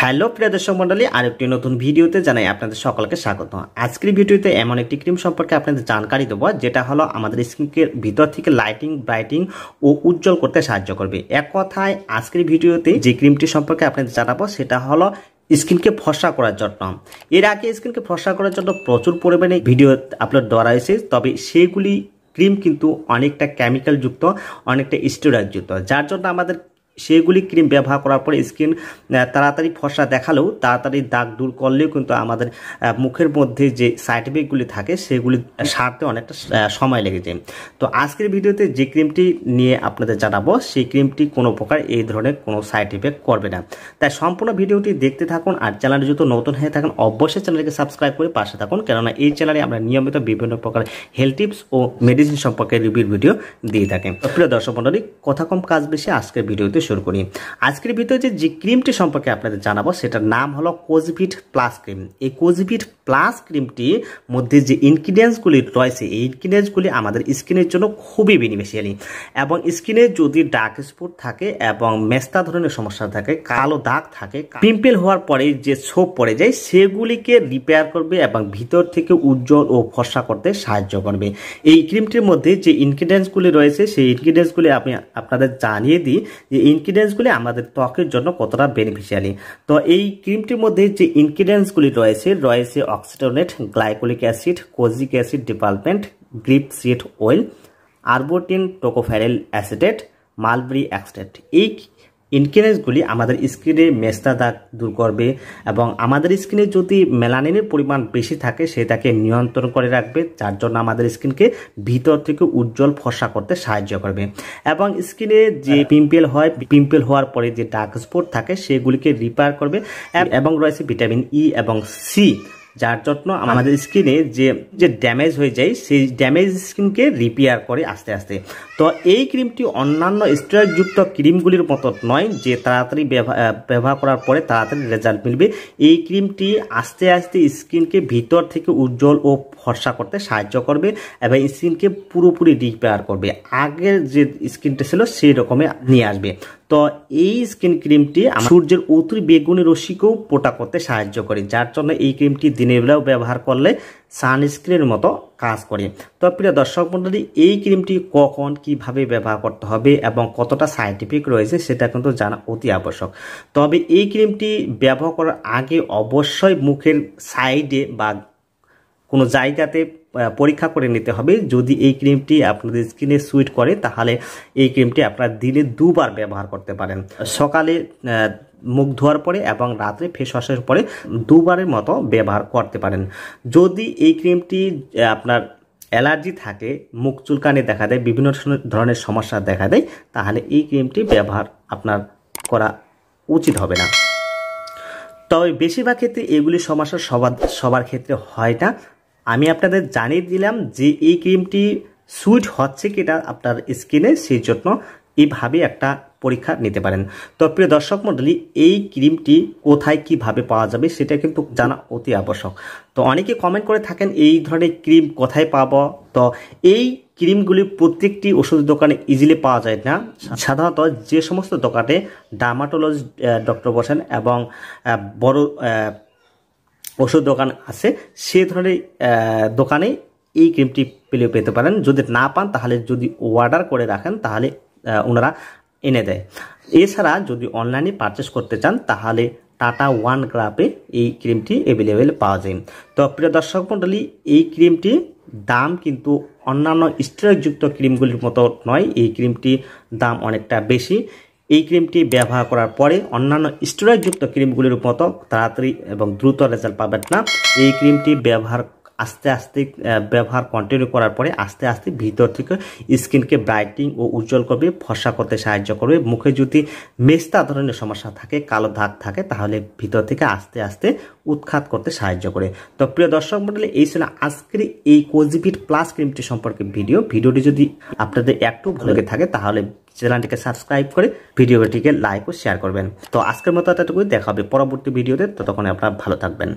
Hello প্রিয় দর্শক মণ্ডলী, আরেকটি নতুন ভিডিওতে জানাই আপনাদের সকলকে স্বাগত। আজকের ভিডিওতে এমন একটি ক্রিম সম্পর্কে আপনাদের জানকারি দেবো, যেটা হলো আমাদের স্কিনকে ভিতর থেকে লাইটিং, ব্রাইটিং ও উজ্জ্বল করতে সাহায্য করবে। এক কথায় আজকের ভিডিওতে যে ক্রিমটি সম্পর্কে আপনাদের জানাবো সেটা হলো স্কিনকে ফর্সা করার জন্য। এর আগে স্কিনকে ফর্সা করার জন্য প্রচুর পরিমাণে ভিডিও আপলোড দেওয়া রয়েছে, তবে সেগুলি ক্রিম কিন্তু অনেকটা কেমিক্যাল যুক্ত, অনেকটা স্টেরয়েড যুক্ত, যার জন্য আমাদের সেগুলি ক্রিম ব্যবহার করার পরে স্কিন তাড়াতাড়ি ফর্সা দেখালেও, তাড়াতাড়ি দাগ দূর করলেও কিন্তু আমাদের মুখের মধ্যে যে সাইড ইফেক্টগুলি থাকে সেগুলি সারতে অনেকটা সময় লেগে যায়। তো আজকের ভিডিওতে যে ক্রিমটি নিয়ে আপনাদের জানাবো সেই ক্রিমটি কোনো প্রকার এই ধরনের কোনো সাইড ইফেক্ট করবে না। তাই সম্পূর্ণ ভিডিওটি দেখতে থাকুন, আর চ্যানেলে যদি নতুন হয়ে থাকেন অবশ্যই চ্যানেলকে সাবস্ক্রাইব করে পাশে থাকুন, কেননা এই চ্যানেলে আমরা নিয়মিত বিভিন্ন প্রকার হেলথ টিপস ও মেডিসিন সম্পর্কে রিভিউ ভিডিও দিয়ে থাকেন। প্রিয় দর্শক মণ্ডলী, কথা কম কাজ বেশি, আজকের ভিডিওতে শুরু করি। আজকের ভিডিওতে যে ক্রিমটি সম্পর্কে আপনাদের জানাবো সেটার নাম হলো কোজিভিট প্লাস ক্রিম। এই কোজিভিট প্লাস ক্রিমটির মধ্যে যে ইনগ্রিডিয়েন্টসগুলি রয়েছে, এই ইনগ্রিডিয়েন্টসগুলি আমাদের স্কিনের জন্য খুবই বেনিফিশিয়ালি, এবং স্কিনে যদি ডার্ক স্পট থাকে এবং মেস্তা ধরনের সমস্যা থাকে, কালো দাগ থাকে, পিম্পল হওয়ার পরে যে ছোপ পড়ে যায় সেগুলিকে রিপেয়ার করবে এবং ভিতর থেকে উজ্জ্বল ও ফর্সা করতে সাহায্য করবে। এই ক্রিমটির মধ্যে যে ইনগ্রিডিয়েন্টসগুলি রয়েছে সেই ইনগ্রিডিয়েন্টসগুলি আমি আপনাদের জানিয়ে দিই যে ইনগ্রিডিয়েন্টসগুলি আমাদের ত্বকের জন্য কতটা বেনিফিশিয়ালি। তো এই ক্রিমটির মধ্যে যে ইনগ্রিডিয়েন্টসগুলি রয়েছে অক্সিটোনেট, glycolic acid, kojic acid development, grape seed oil, arbutin, tocopheryl acetate, mulberry extract. এই ইনগ্রিডিয়েন্টসগুলি আমাদের স্কিনে মেস্তা দাগ দূর করবে এবং আমাদের স্কিনে যদি মেলানিনের পরিমাণ বেশি থাকে সেটাকে নিয়ন্ত্রণ করে রাখবে, যার জন্য আমাদের স্কিনকে ভিতর থেকে উজ্জ্বল ফর্সা করতে সাহায্য করবে। এবং স্কিনে যে পিম্পল হয়, পিম্পল হওয়ার পরে যে ডার্ক স্পট থাকে সেগুলিকে রিপেয়ার করবে। এবং রয়েছে ভিটামিন ই এবং সি, যার জন্য আমাদের স্কিনে যে ড্যামেজ হয়ে যায় সেই ড্যামেজ স্কিনকে রিপেয়ার করে আস্তে আস্তে। তো এই ক্রিমটি অন্যান্য স্টেরয়েডযুক্ত ক্রিমগুলির মতো নয় যে তাড়াতাড়ি ব্যবহার করার পরে তাড়াতাড়ি রেজাল্ট মিলবে। এই ক্রিমটি আস্তে আস্তে স্কিনকে ভিতর থেকে উজ্জ্বল ও ফর্সা করতে সাহায্য করবে এবং স্কিনকে পুরোপুরি রিপেয়ার করবে, আগের যে স্কিনটা ছিল সেই রকমে নিয়ে আসবে। তো এই স্কিন ক্রিমটি সূর্যের অতি বেগুনি রশ্মিকেও প্রোটেক্ট করতে সাহায্য করে, যার জন্য এই ক্রিমটি দিনের বেলাও ব্যবহার করলে সানস্ক্রিনের মতো কাজ করে। তো প্রিয় দর্শক মণ্ডলী, এই ক্রিমটি কখন কিভাবে ব্যবহার করতে হবে এবং কতটা সাইড ইফেক্ট রয়েছে সেটা কিন্তু জানা অতি আবশ্যক। তবে এই ক্রিমটি ব্যবহার করার আগে অবশ্যই মুখের সাইডে বা কোনো জায়গাতে পরীক্ষা করে নিতে হবে। যদি এই ক্রিমটি আপনাদের স্কিনে সুইট করে তাহলে এই ক্রিমটি আপনারা দিনে দুবার ব্যবহার করতে পারেন, সকালে মুখ ধোয়ার পরে এবং রাত্রে ফেস ওয়াশের পরে দুবারের মতো ব্যবহার করতে পারেন। যদি এই ক্রিমটি আপনার অ্যালার্জি থাকে, মুখ চুলকানি দেখা দেয়, বিভিন্ন ধরনের সমস্যা দেখা দেয়, তাহলে এই ক্রিমটি ব্যবহার আপনার করা উচিত হবে না। তবে বেশিরভাগ ক্ষেত্রে এগুলি সমস্যা সবার ক্ষেত্রে হয় না। আমি আপনাদের জানিয়ে দিলাম যে এই ক্রিমটি সুইট হচ্ছে কিনা আপনার স্কিনে, সেই জন্য এইভাবে একটা পরীক্ষা নিতে পারেন। তো প্রিয় দর্শক মণ্ডলী, এই ক্রিমটি কোথায় কিভাবে পাওয়া যাবে সেটা কিন্তু জানা অতি আবশ্যক। তো অনেকে কমেন্ট করে থাকেন এই ধরনের ক্রিম কোথায় পাবো। তো এই ক্রিমগুলি প্রত্যেকটি ওষুধ দোকানে ইজিলি পাওয়া যায় না। সাধারণত যে সমস্ত দোকানে ডার্মাটোলজিস্ট ডক্টর বসেন এবং বড় ওষুধ দোকান আছে সে ধরনের দোকানে এই ক্রিমটি পেতে পারেন। যদি না পান তাহলে যদি অর্ডার করে রাখেন তাহলে ওনারা এনে দেয়। এছাড়া যদি অনলাইনে পারচেস করতে চান তাহলে টাটা ওয়ান গ্রাপে এই ক্রিমটি অ্যাভেলেবেল পাওয়া যায়। তো প্রিয় দর্শক মণ্ডলী, এই ক্রিমটি দাম কিন্তু অন্যান্য স্টেরয়েডযুক্ত ক্রিমগুলির মতো নয়, এই ক্রিমটি দাম অনেকটা বেশি। এই ক্রিমটি ব্যবহার করার পরে অন্যান্য স্টেরয়েডযুক্ত ক্রিমগুলির মতো তাড়াতাড়ি এবং দ্রুত রেজাল্ট পাবেন না। এই ক্রিমটি আস্তে আস্তে ব্যবহার কন্টিনিউ করার পরে আস্তে আস্তে ভিতর থেকে স্কিনকে ব্রাইটিং ও উজ্জ্বল করবে, ফর্সা করতে সাহায্য করবে। মুখে যদি মেস্তা ধরনের সমস্যা থাকে, কালো দাগ থাকে, তাহলে ভিতর থেকে আস্তে আস্তে উৎখাত করতে সাহায্য করে। তো প্রিয় দর্শক মণ্ডলী, এই ছিল আজকের এই কোজিভিট প্লাস ক্রিমটি সম্পর্কে ভিডিওটি যদি আপনাদের একটু ভালো লেগে থাকে তাহলে চ্যানেলটিকে সাবস্ক্রাইব করে ভিডিওটিকে লাইক ও শেয়ার করবেন। তো আজকের মতো এতটুকুই, দেখা হবে পরবর্তী ভিডিওতে। ততক্ষণে আপনারা ভালো থাকবেন।